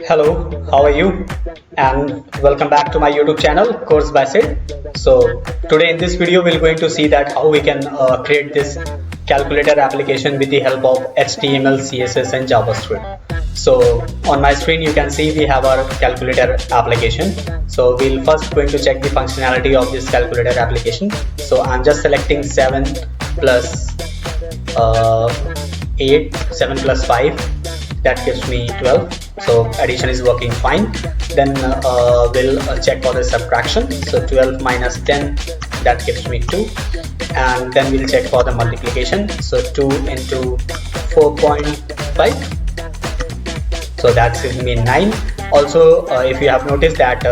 Hello, how are you? And welcome back to my YouTube channel, Course by Sid. So today in this video, we're going to see that how we can create this calculator application with the help of HTML, CSS and JavaScript. So on my screen, you can see we have our calculator application. So we'll first going to check the functionality of this calculator application. So I'm just selecting 7 plus 8, 7 plus 5. That gives me 12. So addition is working fine. Then we'll check for the subtraction. So 12 minus 10, that gives me 2. And then we'll check for the multiplication. So 2 into 4.5. So that gives me 9. Also, if you have noticed that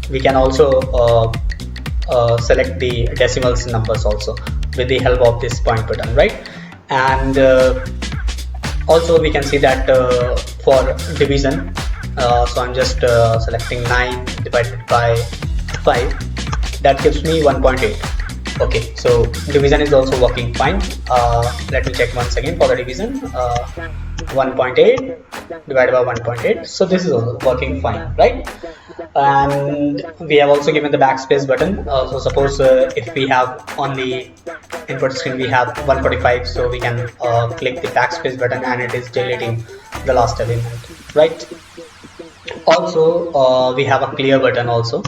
we can also select the decimals numbers also with the help of this point button, right? And also we can see that for division, so I'm just selecting 9 divided by 5, that gives me 1.8. okay, so division is also working fine. Let me check once again for the division. 1.8 divided by 1.8, so this is also working fine, right? And we have also given the backspace button. So suppose if we have on the input screen we have 145, so we can click the backspace button and it is deleting the last element, right? Also we have a clear button also.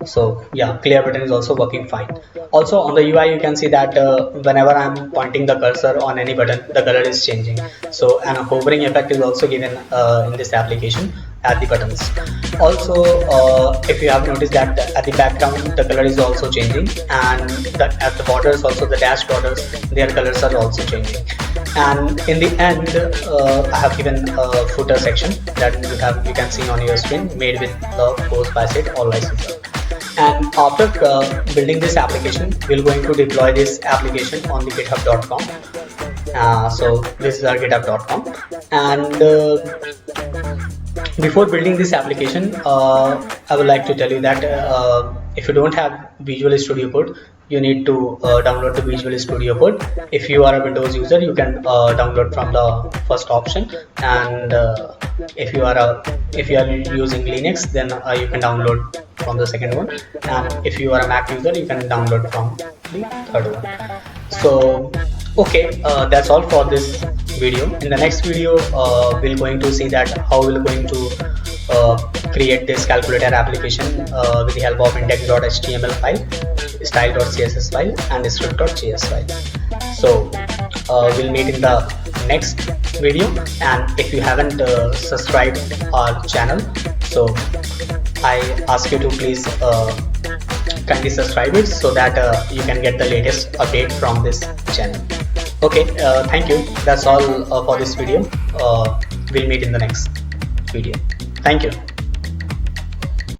So yeah, clear button is also working fine. Also on the UI you can see that whenever I'm pointing the cursor on any button, the color is changing. So and a hovering effect is also given in this application at the buttons. Also if you have noticed that at the background the color is also changing, and at the borders also, the dash borders, their colors are also changing. And in the end I have given a footer section that you can see on your screen, made with the Course by Sid or license. And after building this application, we're going to deploy this application on the github.com. So this is our github.com. And before building this application, I would like to tell you that if you don't have Visual Studio Code, you need to download the Visual Studio Code. If you are a Windows user, you can download from the first option, and if you are using Linux, then you can download from the second one, and if you are a Mac user, you can download from the third one. So okay, that's all for this video. In the next video we're going to see that how we're going to create this calculator application with the help of index.html file, style.css file and script.js file. So we'll meet in the next video, and if you haven't subscribed our channel, so I ask you to please kindly subscribe it so that you can get the latest update from this channel. Okay, thank you. That's all for this video. We'll meet in the next video. Thank you.